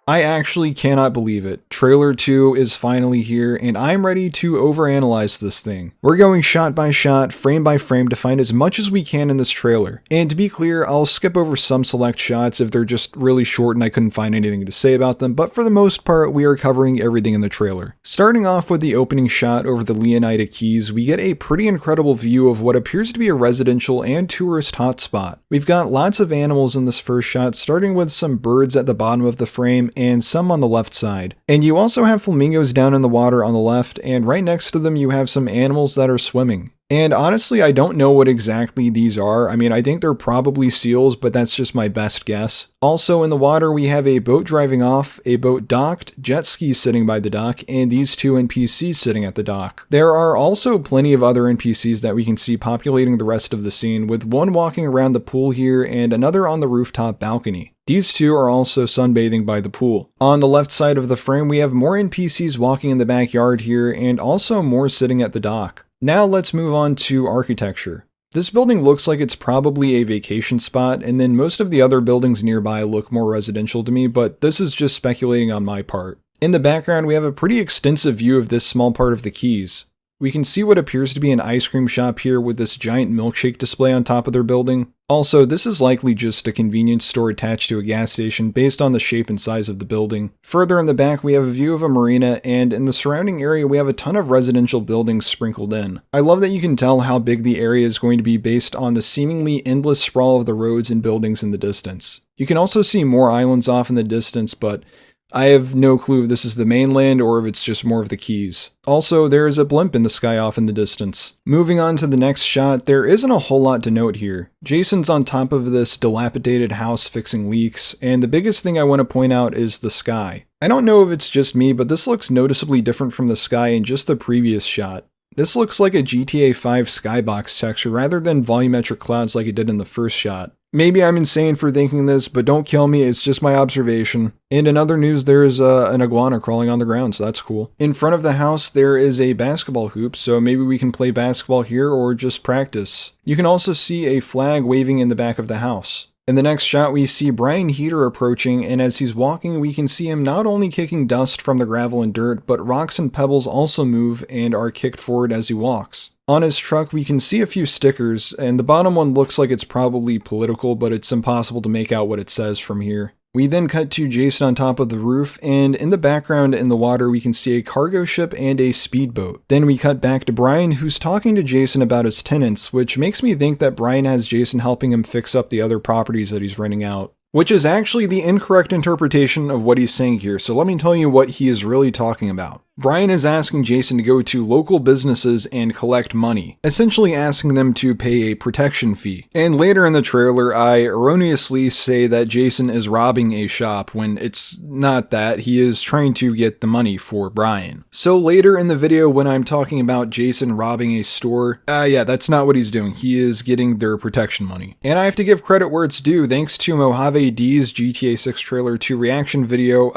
I actually cannot believe it. Trailer 2 is finally here, and I'm ready to overanalyze this thing. We're going shot by shot, frame by frame to find as much as we can in this trailer. And to be clear, I'll skip over some select shots if they're just really short and I couldn't find anything to say about them, but for the most part, we are covering everything in the trailer. Starting off with the opening shot over the Leonida Keys, we get a pretty incredible view of what appears to be a residential and tourist hotspot. We've got lots of animals in this first shot, starting with some birds at the bottom of the frame and some on the left side. And you also have flamingos down in the water on the left, and right next to them you have some animals that are swimming. And honestly, I don't know what exactly these are. I mean, I think they're probably seals, but that's just my best guess. Also in the water, we have a boat driving off, a boat docked, jet skis sitting by the dock, and these two NPCs sitting at the dock. There are also plenty of other NPCs that we can see populating the rest of the scene, with one walking around the pool here and another on the rooftop balcony. These two are also sunbathing by the pool. On the left side of the frame, we have more NPCs walking in the backyard here, and also more sitting at the dock. Now let's move on to architecture. This building looks like it's probably a vacation spot, and then most of the other buildings nearby look more residential to me, but this is just speculating on my part. In the background, we have a pretty extensive view of this small part of the Keys. We can see what appears to be an ice cream shop here with this giant milkshake display on top of their building. Also, this is likely just a convenience store attached to a gas station based on the shape and size of the building. Further in the back, we have a view of a marina, and in the surrounding area, we have a ton of residential buildings sprinkled in. I love that you can tell how big the area is going to be based on the seemingly endless sprawl of the roads and buildings in the distance. You can also see more islands off in the distance, but I have no clue if this is the mainland or if it's just more of the Keys. Also, there is a blimp in the sky off in the distance. Moving on to the next shot, there isn't a whole lot to note here. Jason's on top of this dilapidated house fixing leaks, and the biggest thing I want to point out is the sky. I don't know if it's just me, but this looks noticeably different from the sky in just the previous shot. This looks like a GTA 5 skybox texture rather than volumetric clouds like it did in the first shot. Maybe I'm insane for thinking this, but don't kill me, it's just my observation. And in other news, there's an iguana crawling on the ground, so that's cool. In front of the house, there is a basketball hoop, so maybe we can play basketball here or just practice. You can also see a flag waving in the back of the house. In the next shot, we see Brian Heater approaching, and as he's walking, we can see him not only kicking dust from the gravel and dirt, but rocks and pebbles also move and are kicked forward as he walks. On his truck, we can see a few stickers, and the bottom one looks like it's probably political, but it's impossible to make out what it says from here. We then cut to Jason on top of the roof, and in the background in the water we can see a cargo ship and a speedboat. Then we cut back to Brian, who's talking to Jason about his tenants, which makes me think that Brian has Jason helping him fix up the other properties that he's renting out. Which is actually the incorrect interpretation of what he's saying here, so let me tell you what he is really talking about. Brian is asking Jason to go to local businesses and collect money, essentially asking them to pay a protection fee. And later in the trailer, I erroneously say that Jason is robbing a shop when it's not that. He is trying to get the money for Brian. So later in the video, when I'm talking about Jason robbing a store, yeah, that's not what he's doing. He is getting their protection money. And I have to give credit where it's due. Thanks to Mojave D's GTA 6 trailer 2 reaction video,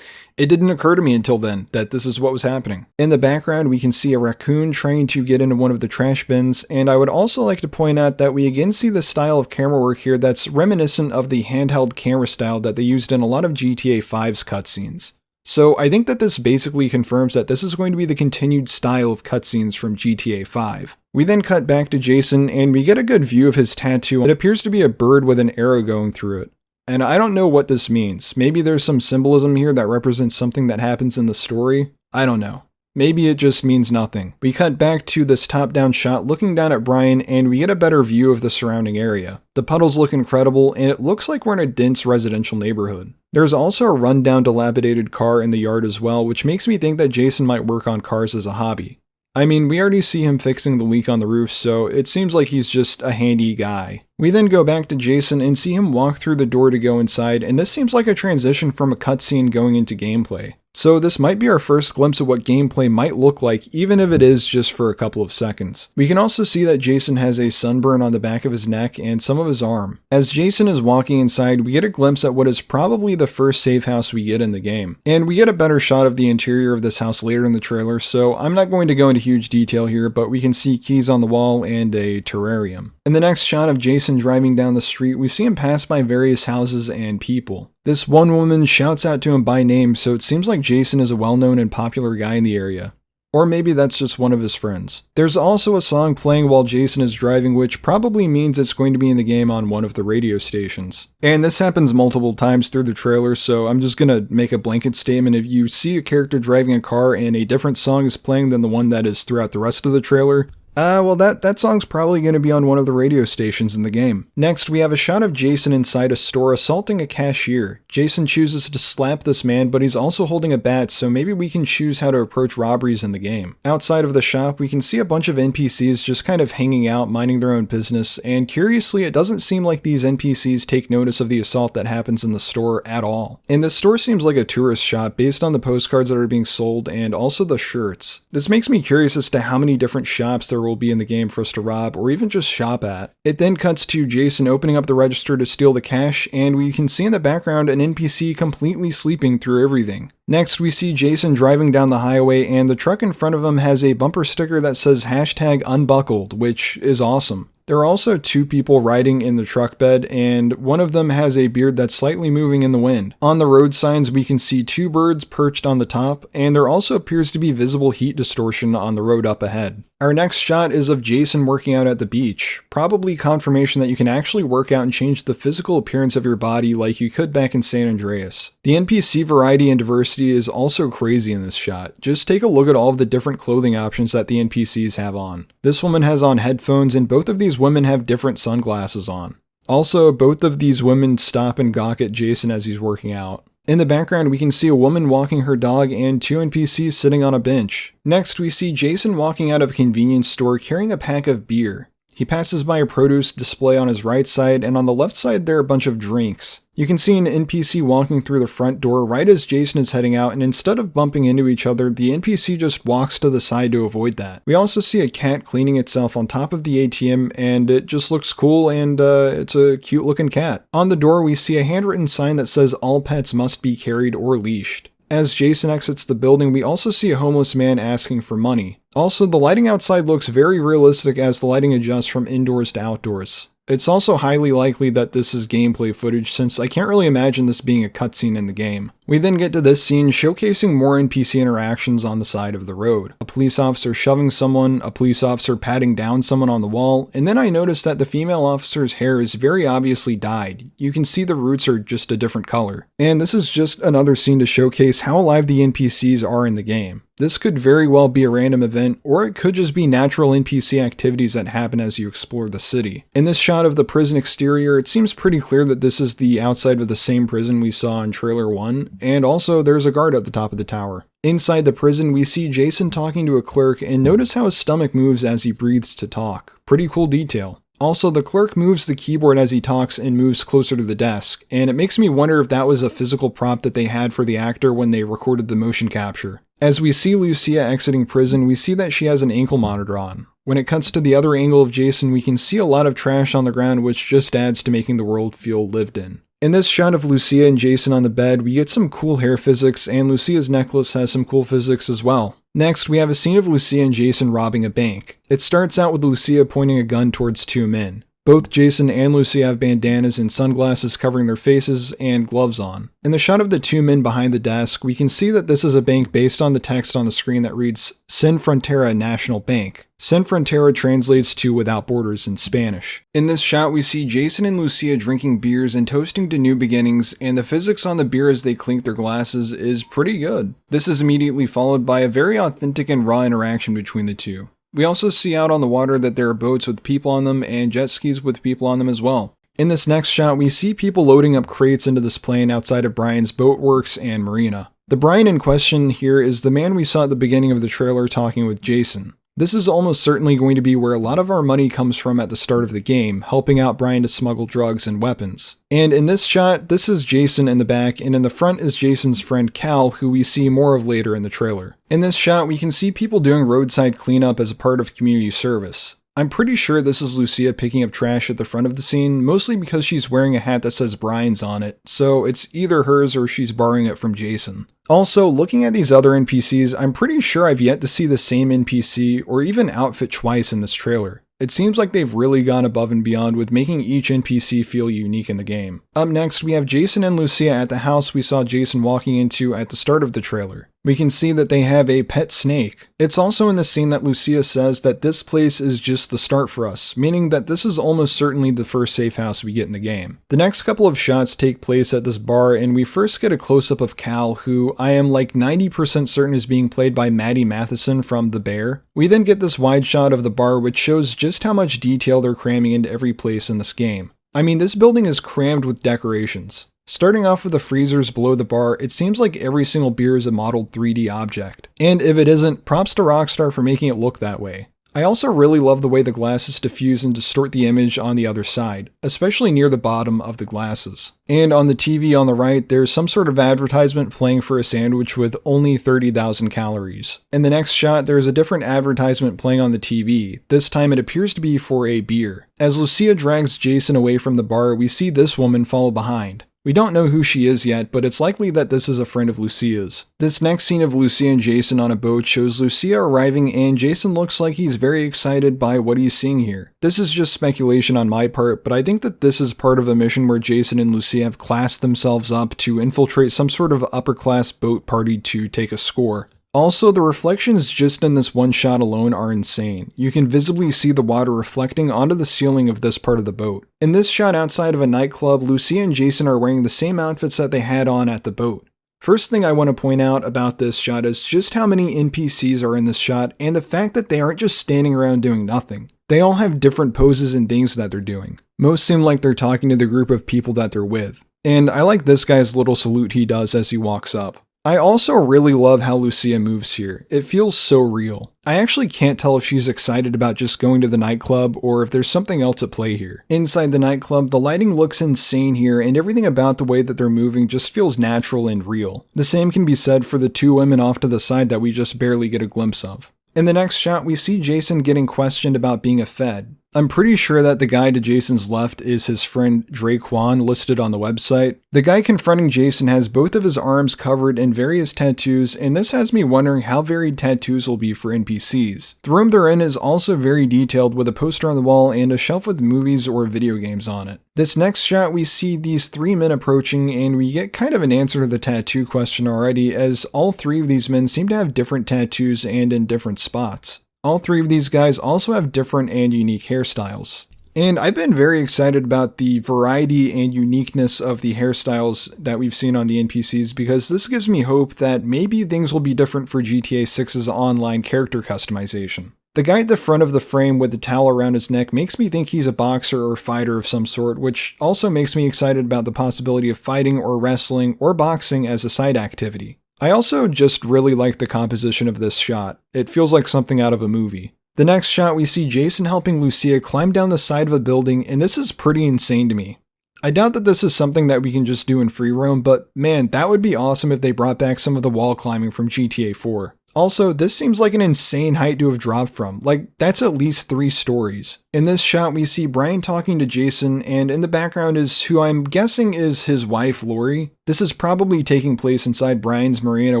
it didn't occur to me until then that this is what was happening. In the background, we can see a raccoon trying to get into one of the trash bins, and I would also like to point out that we again see the style of camera work here that's reminiscent of the handheld camera style that they used in a lot of GTA 5's cutscenes. So I think that this basically confirms that this is going to be the continued style of cutscenes from GTA 5. We then cut back to Jason, and we get a good view of his tattoo. It appears to be a bird with an arrow going through it. And I don't know what this means. Maybe there's some symbolism here that represents something that happens in the story. I don't know. Maybe it just means nothing. We cut back to this top-down shot looking down at Brian, and we get a better view of the surrounding area. The puddles look incredible, and it looks like we're in a dense residential neighborhood. There's also a rundown, dilapidated car in the yard as well, which makes me think that Jason might work on cars as a hobby. I mean, we already see him fixing the leak on the roof, so it seems like he's just a handy guy. We then go back to Jason and see him walk through the door to go inside, and this seems like a transition from a cutscene going into gameplay. So this might be our first glimpse of what gameplay might look like, even if it is just for a couple of seconds. We can also see that Jason has a sunburn on the back of his neck and some of his arm. As Jason is walking inside, we get a glimpse at what is probably the first safe house we get in the game. And we get a better shot of the interior of this house later in the trailer, so I'm not going to go into huge detail here, but we can see keys on the wall and a terrarium. In the next shot of Jason driving down the street, we see him pass by various houses and people. This one woman shouts out to him by name, so it seems like Jason is a well-known and popular guy in the area. Or maybe that's just one of his friends. There's also a song playing while Jason is driving, which probably means it's going to be in the game on one of the radio stations. And this happens multiple times through the trailer, so I'm just gonna make a blanket statement. If you see a character driving a car and a different song is playing than the one that is throughout the rest of the trailer, well, that song's probably going to be on one of the radio stations in the game. Next, we have a shot of Jason inside a store assaulting a cashier. Jason chooses to slap this man, but he's also holding a bat, so maybe we can choose how to approach robberies in the game. Outside of the shop, we can see a bunch of NPCs just kind of hanging out, minding their own business, and curiously, it doesn't seem like these NPCs take notice of the assault that happens in the store at all. And this store seems like a tourist shop based on the postcards that are being sold and also the shirts. This makes me curious as to how many different shops there will be in the game for us to rob or even just shop at. It then cuts to Jason opening up the register to steal the cash, and we can see in the background an NPC completely sleeping through everything. Next, we see Jason driving down the highway, and the truck in front of him has a bumper sticker that says #unbuckled, which is awesome. There are also two people riding in the truck bed, and one of them has a beard that's slightly moving in the wind. On the road signs, we can see two birds perched on the top, and there also appears to be visible heat distortion on the road up ahead. Our next shot is of Jason working out at the beach, probably confirmation that you can actually work out and change the physical appearance of your body like you could back in San Andreas. The NPC variety and diversity is also crazy in this shot. Just take a look at all of the different clothing options that the NPCs have on. This woman has on headphones, and both of these women have different sunglasses on. Also, both of these women stop and gawk at Jason as he's working out. In the background, we can see a woman walking her dog and two NPCs sitting on a bench. Next, we see Jason walking out of a convenience store carrying a pack of beer. He passes by a produce display on his right side, and on the left side there are a bunch of drinks. You can see an NPC walking through the front door right as Jason is heading out, and instead of bumping into each other, the NPC just walks to the side to avoid that. We also see a cat cleaning itself on top of the ATM, and it just looks cool, and it's a cute looking cat. On the door, we see a handwritten sign that says all pets must be carried or leashed. As Jason exits the building, we also see a homeless man asking for money. Also, the lighting outside looks very realistic as the lighting adjusts from indoors to outdoors. It's also highly likely that this is gameplay footage, since I can't really imagine this being a cutscene in the game. We then get to this scene showcasing more NPC interactions on the side of the road. A police officer shoving someone, a police officer patting down someone on the wall, and then I noticed that the female officer's hair is very obviously dyed. You can see the roots are just a different color. And this is just another scene to showcase how alive the NPCs are in the game. This could very well be a random event, or it could just be natural NPC activities that happen as you explore the city. In this shot of the prison exterior, it seems pretty clear that this is the outside of the same prison we saw in trailer 1, and also there's a guard at the top of the tower. Inside the prison, we see Jason talking to a clerk, and notice how his stomach moves as he breathes to talk. Pretty cool detail. Also, the clerk moves the keyboard as he talks and moves closer to the desk, and it makes me wonder if that was a physical prop that they had for the actor when they recorded the motion capture. As we see Lucia exiting prison, we see that she has an ankle monitor on. When it cuts to the other angle of Jason, we can see a lot of trash on the ground, which just adds to making the world feel lived in. In this shot of Lucia and Jason on the bed, we get some cool hair physics, and Lucia's necklace has some cool physics as well. Next, we have a scene of Lucia and Jason robbing a bank. It starts out with Lucia pointing a gun towards two men. Both Jason and Lucia have bandanas and sunglasses covering their faces and gloves on. In the shot of the two men behind the desk, we can see that this is a bank based on the text on the screen that reads Sin Frontera National Bank. Sin Frontera translates to without borders in Spanish. In this shot, we see Jason and Lucia drinking beers and toasting to new beginnings, and the physics on the beer as they clink their glasses is pretty good. This is immediately followed by a very authentic and raw interaction between the two. We also see out on the water that there are boats with people on them and jet skis with people on them as well. In this next shot, we see people loading up crates into this plane outside of Brian's Boatworks and Marina. The Brian in question here is the man we saw at the beginning of the trailer talking with Jason. This is almost certainly going to be where a lot of our money comes from at the start of the game, helping out Brian to smuggle drugs and weapons. And in this shot, this is Jason in the back, and in the front is Jason's friend Cal, who we see more of later in the trailer. In this shot, we can see people doing roadside cleanup as a part of community service. I'm pretty sure this is Lucia picking up trash at the front of the scene, mostly because she's wearing a hat that says Brian's on it, so it's either hers or she's borrowing it from Jason. Also, looking at these other NPCs, I'm pretty sure I've yet to see the same NPC or even outfit twice in this trailer. It seems like they've really gone above and beyond with making each NPC feel unique in the game. Up next, we have Jason and Lucia at the house we saw Jason walking into at the start of the trailer. We can see that they have a pet snake. It's also in the scene that Lucia says that this place is just the start for us, meaning that this is almost certainly the first safe house we get in the game. The next couple of shots take place at this bar, and we first get a close-up of Cal, who I am like 90% certain is being played by Maddie Matheson from The Bear. We then get this wide shot of the bar, which shows just how much detail they're cramming into every place in this game. I mean, this building is crammed with decorations. Starting off with the freezers below the bar, it seems like every single beer is a modeled 3D object. And if it isn't, props to Rockstar for making it look that way. I also really love the way the glasses diffuse and distort the image on the other side, especially near the bottom of the glasses. And on the TV on the right, there's some sort of advertisement playing for a sandwich with only 30,000 calories. In the next shot, there's a different advertisement playing on the TV. This time it appears to be for a beer. As Lucia drags Jason away from the bar, we see this woman follow behind. We don't know who she is yet, but it's likely that this is a friend of Lucia's. This next scene of Lucia and Jason on a boat shows Lucia arriving, and Jason looks like he's very excited by what he's seeing here. This is just speculation on my part, but I think that this is part of a mission where Jason and Lucia have classed themselves up to infiltrate some sort of upper-class boat party to take a score. Also, the reflections just in this one shot alone are insane. You can visibly see the water reflecting onto the ceiling of this part of the boat. In this shot outside of a nightclub, Lucia and Jason are wearing the same outfits that they had on at the boat. First thing I want to point out about this shot is just how many NPCs are in this shot and the fact that they aren't just standing around doing nothing. They all have different poses and things that they're doing. Most seem like they're talking to the group of people that they're with. And I like this guy's little salute he does as he walks up. I also really love how Lucia moves here. It feels so real. I actually can't tell if she's excited about just going to the nightclub or if there's something else at play here. Inside the nightclub, the lighting looks insane here and everything about the way that they're moving just feels natural and real. The same can be said for the two women off to the side that we just barely get a glimpse of. In the next shot, we see Jason getting questioned about being a Fed. I'm pretty sure that the guy to Jason's left is his friend Draquan listed on the website. The guy confronting Jason has both of his arms covered in various tattoos, and this has me wondering how varied tattoos will be for NPCs. The room they're in is also very detailed with a poster on the wall and a shelf with movies or video games on it. This next shot we see these three men approaching and we get kind of an answer to the tattoo question already, as all three of these men seem to have different tattoos and in different spots. All three of these guys also have different and unique hairstyles. And I've been very excited about the variety and uniqueness of the hairstyles that we've seen on the NPCs because this gives me hope that maybe things will be different for GTA 6's online character customization. The guy at the front of the frame with the towel around his neck makes me think he's a boxer or fighter of some sort, which also makes me excited about the possibility of fighting or wrestling or boxing as a side activity. I also just really like the composition of this shot. It feels like something out of a movie. The next shot we see Jason helping Lucia climb down the side of a building, and this is pretty insane to me. I doubt that this is something that we can just do in free roam, but man, that would be awesome if they brought back some of the wall climbing from GTA 4. Also, this seems like an insane height to have dropped from, like that's at least 3 stories. In this shot we see Brian talking to Jason, and in the background is who I'm guessing is his wife Lori. This is probably taking place inside Brian's Marina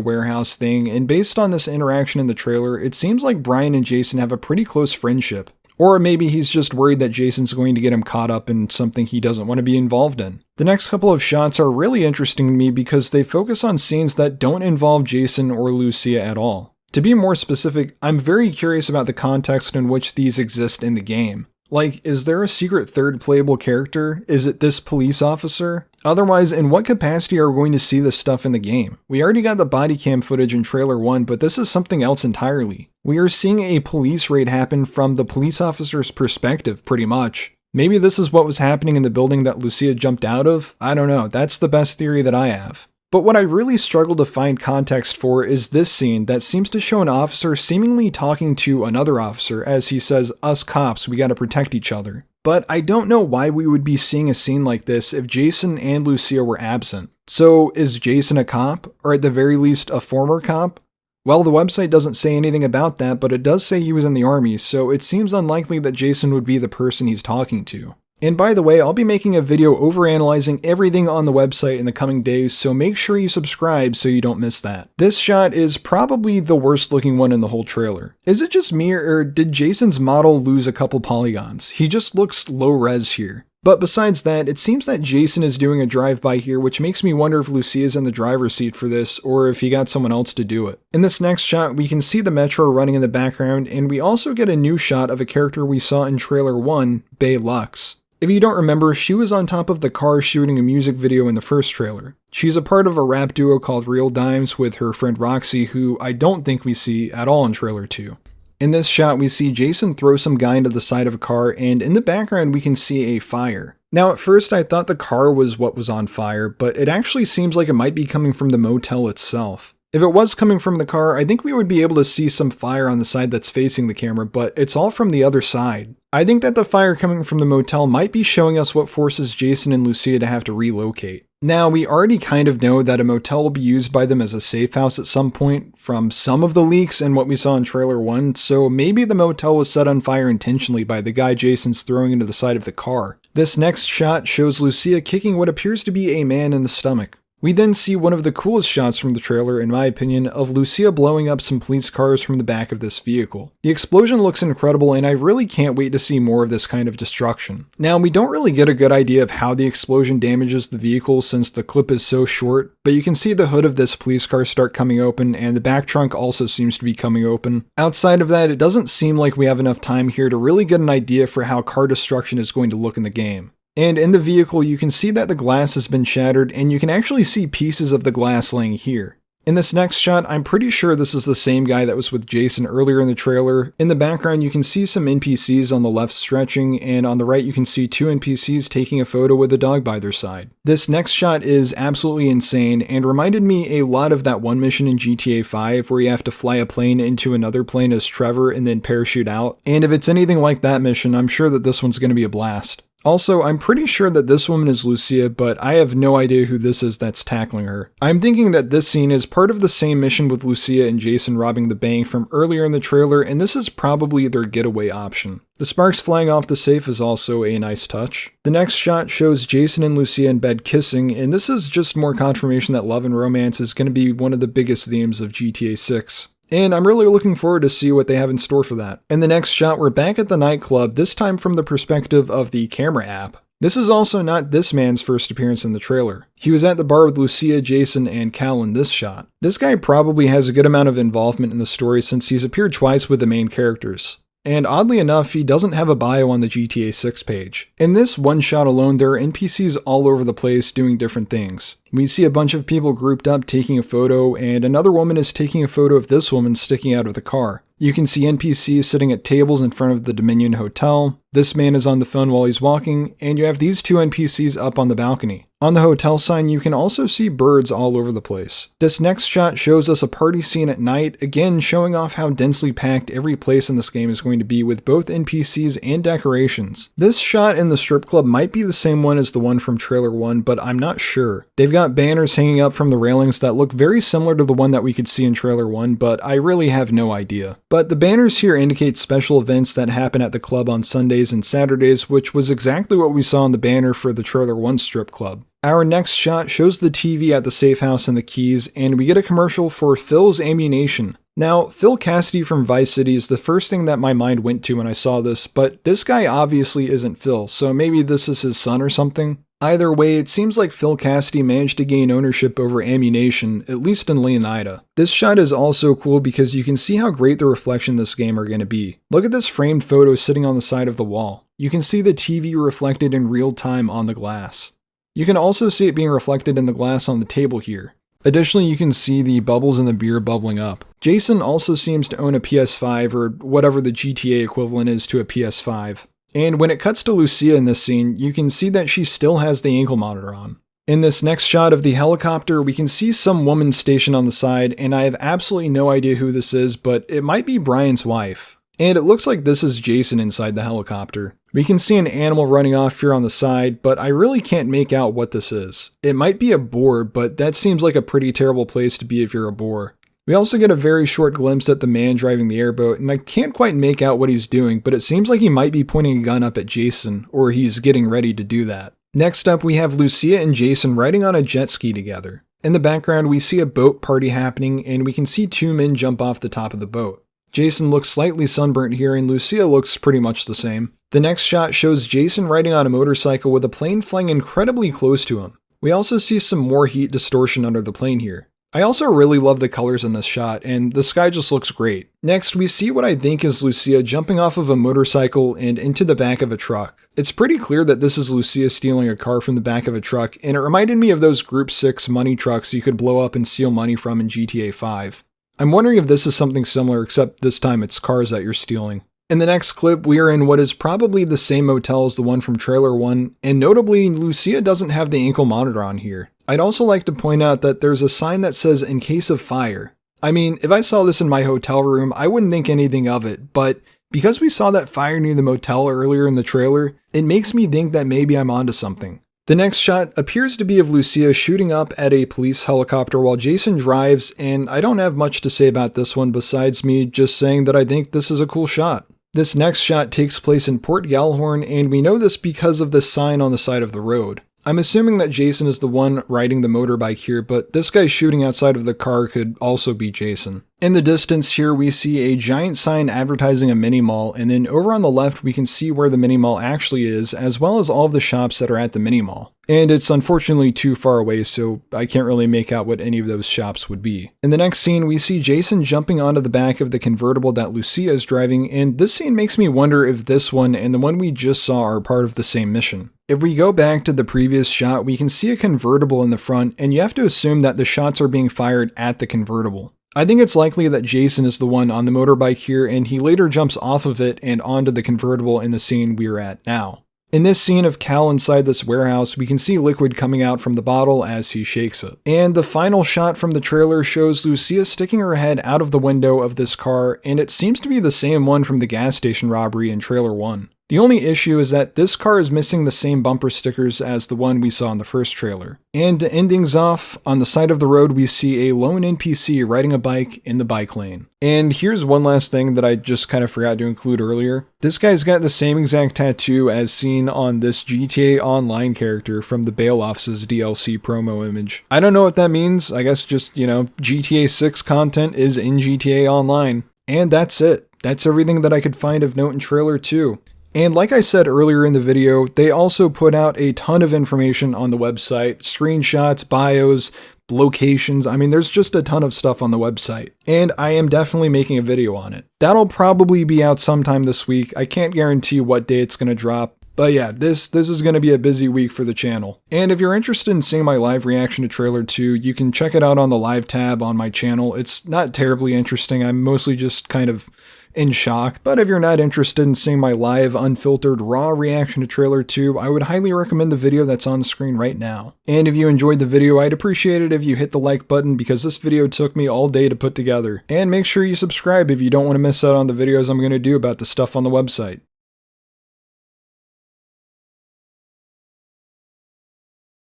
warehouse thing, and based on this interaction in the trailer, it seems like Brian and Jason have a pretty close friendship. Or maybe he's just worried that Jason's going to get him caught up in something he doesn't want to be involved in. The next couple of shots are really interesting to me because they focus on scenes that don't involve Jason or Lucia at all. To be more specific, I'm very curious about the context in which these exist in the game. Like, is there a secret third playable character? Is it this police officer? Otherwise, in what capacity are we going to see this stuff in the game? We already got the body cam footage in trailer 1, but this is something else entirely. We are seeing a police raid happen from the police officer's perspective, pretty much. Maybe this is what was happening in the building that Lucia jumped out of? I don't know, that's the best theory that I have. But what I really struggle to find context for is this scene that seems to show an officer seemingly talking to another officer as he says, "Us cops, we gotta protect each other." But I don't know why we would be seeing a scene like this if Jason and Lucia were absent. So is Jason a cop? Or at the very least a former cop? Well, the website doesn't say anything about that, but it does say he was in the army, so it seems unlikely that Jason would be the person he's talking to. And by the way, I'll be making a video overanalyzing everything on the website in the coming days, so make sure you subscribe so you don't miss that. This shot is probably the worst looking one in the whole trailer. Is it just me, or did Jason's model lose a couple polygons? He just looks low res here. But besides that, it seems that Jason is doing a drive-by here, which makes me wonder if Lucia's in the driver's seat for this, or if he got someone else to do it. In this next shot, we can see the metro running in the background, and we also get a new shot of a character we saw in trailer 1, Bay Lux. If you don't remember, she was on top of the car shooting a music video in the first trailer. She's a part of a rap duo called Real Dimes with her friend Roxy, who I don't think we see at all in trailer 2. In this shot, we see Jason throw some guy into the side of a car, and in the background we can see a fire. Now at first I thought the car was what was on fire, but it actually seems like it might be coming from the motel itself. If it was coming from the car, I think we would be able to see some fire on the side that's facing the camera, but it's all from the other side. I think that the fire coming from the motel might be showing us what forces Jason and Lucia to have to relocate. Now, we already kind of know that a motel will be used by them as a safe house at some point from some of the leaks and what we saw in trailer 1, so maybe the motel was set on fire intentionally by the guy Jason's throwing into the side of the car. This next shot shows Lucia kicking what appears to be a man in the stomach. We then see one of the coolest shots from the trailer, in my opinion, of Lucia blowing up some police cars from the back of this vehicle. The explosion looks incredible, and I really can't wait to see more of this kind of destruction. Now, we don't really get a good idea of how the explosion damages the vehicle since the clip is so short, but you can see the hood of this police car start coming open, and the back trunk also seems to be coming open. Outside of that, it doesn't seem like we have enough time here to really get an idea for how car destruction is going to look in the game. And in the vehicle, you can see that the glass has been shattered, and you can actually see pieces of the glass laying here. In this next shot, I'm pretty sure this is the same guy that was with Jason earlier in the trailer. In the background, you can see some NPCs on the left stretching, and on the right you can see two NPCs taking a photo with a dog by their side. This next shot is absolutely insane, and reminded me a lot of that one mission in GTA 5 where you have to fly a plane into another plane as Trevor and then parachute out. And if it's anything like that mission, I'm sure that this one's going to be a blast. Also, I'm pretty sure that this woman is Lucia, but I have no idea who this is that's tackling her. I'm thinking that this scene is part of the same mission with Lucia and Jason robbing the bank from earlier in the trailer, and this is probably their getaway option. The sparks flying off the safe is also a nice touch. The next shot shows Jason and Lucia in bed kissing, and this is just more confirmation that love and romance is going to be one of the biggest themes of GTA 6. And I'm really looking forward to see what they have in store for that. In the next shot, we're back at the nightclub, this time from the perspective of the camera app. This is also not this man's first appearance in the trailer. He was at the bar with Lucia, Jason, and Cal in this shot. This guy probably has a good amount of involvement in the story since he's appeared twice with the main characters. And oddly enough, he doesn't have a bio on the GTA 6 page. In this one shot alone, there are NPCs all over the place doing different things. We see a bunch of people grouped up taking a photo, and another woman is taking a photo of this woman sticking out of the car. You can see NPCs sitting at tables in front of the Dominion Hotel. This man is on the phone while he's walking, and you have these two NPCs up on the balcony. On the hotel sign, you can also see birds all over the place. This next shot shows us a party scene at night, again showing off how densely packed every place in this game is going to be with both NPCs and decorations. This shot in the strip club might be the same one as the one from trailer 1, but I'm not sure. They've got banners hanging up from the railings that look very similar to the one that we could see in trailer 1, but I really have no idea. But the banners here indicate special events that happen at the club on Sundays and Saturdays, which was exactly what we saw on the banner for the trailer 1 strip club. Our next shot shows the TV at the safe house and the keys, and we get a commercial for Phil's Ammunition. Now, Phil Cassidy from Vice City is the first thing that my mind went to when I saw this, but this guy obviously isn't Phil, so maybe this is his son or something. Either way, it seems like Phil Cassidy managed to gain ownership over ammunition, at least in Leonida. This shot is also cool because you can see how great the reflection in this game are going to be. Look at this framed photo sitting on the side of the wall. You can see the TV reflected in real time on the glass. You can also see it being reflected in the glass on the table here. Additionally, you can see the bubbles in the beer bubbling up. Jason also seems to own a PS5 or whatever the GTA equivalent is to a PS5. And when it cuts to Lucia in this scene, you can see that she still has the ankle monitor on. In this next shot of the helicopter, we can see some woman stationed on the side, and I have absolutely no idea who this is, but it might be Brian's wife. And it looks like this is Jason inside the helicopter. We can see an animal running off here on the side, but I really can't make out what this is. It might be a boar, but that seems like a pretty terrible place to be if you're a boar. We also get a very short glimpse at the man driving the airboat, and I can't quite make out what he's doing, but it seems like he might be pointing a gun up at Jason, or he's getting ready to do that. Next up, we have Lucia and Jason riding on a jet ski together. In the background, we see a boat party happening, and we can see two men jump off the top of the boat. Jason looks slightly sunburnt here, and Lucia looks pretty much the same. The next shot shows Jason riding on a motorcycle with a plane flying incredibly close to him. We also see some more heat distortion under the plane here. I also really love the colors in this shot, and the sky just looks great. Next, we see what I think is Lucia jumping off of a motorcycle and into the back of a truck. It's pretty clear that this is Lucia stealing a car from the back of a truck, and it reminded me of those Group 6 money trucks you could blow up and steal money from in GTA 5. I'm wondering if this is something similar, except this time it's cars that you're stealing. In the next clip, we are in what is probably the same motel as the one from trailer 1, and notably, Lucia doesn't have the ankle monitor on here. I'd also like to point out that there's a sign that says "in case of fire." I mean, if I saw this in my hotel room, I wouldn't think anything of it, but because we saw that fire near the motel earlier in the trailer, it makes me think that maybe I'm onto something. The next shot appears to be of Lucia shooting up at a police helicopter while Jason drives, and I don't have much to say about this one besides me just saying that I think this is a cool shot. This next shot takes place in Port Gallahorn, and we know this because of the sign on the side of the road. I'm assuming that Jason is the one riding the motorbike here, but this guy shooting outside of the car could also be Jason. In the distance here, we see a giant sign advertising a mini mall, and then over on the left, we can see where the mini mall actually is, as well as all of the shops that are at the mini mall. And it's unfortunately too far away, so I can't really make out what any of those shops would be. In the next scene, we see Jason jumping onto the back of the convertible that Lucia is driving, and this scene makes me wonder if this one and the one we just saw are part of the same mission. If we go back to the previous shot, we can see a convertible in the front, and you have to assume that the shots are being fired at the convertible. I think it's likely that Jason is the one on the motorbike here, and he later jumps off of it and onto the convertible in the scene we're at now. In this scene of Cal inside this warehouse, we can see liquid coming out from the bottle as he shakes it. And the final shot from the trailer shows Lucia sticking her head out of the window of this car, and it seems to be the same one from the gas station robbery in trailer 1. The only issue is that this car is missing the same bumper stickers as the one we saw in the first trailer. And to end things off, on the side of the road we see a lone NPC riding a bike in the bike lane. And here's one last thing that I just kind of forgot to include earlier. This guy's got the same exact tattoo as seen on this GTA Online character from the Bail Office's DLC promo image. I don't know what that means. I guess just, GTA 6 content is in GTA Online. And that's it. That's everything that I could find of note in trailer 2. And like I said earlier in the video, they also put out a ton of information on the website, screenshots, bios, locations. I mean, there's just a ton of stuff on the website, and I am definitely making a video on it. That'll probably be out sometime this week. I can't guarantee what day it's going to drop. But yeah, this is going to be a busy week for the channel. And if you're interested in seeing my live reaction to trailer 2, you can check it out on the live tab on my channel. It's not terribly interesting. I'm mostly just kind of in shock. But if you're not interested in seeing my live, unfiltered, raw reaction to trailer 2, I would highly recommend the video that's on the screen right now. And if you enjoyed the video, I'd appreciate it if you hit the like button because this video took me all day to put together. And make sure you subscribe if you don't want to miss out on the videos I'm going to do about the stuff on the website.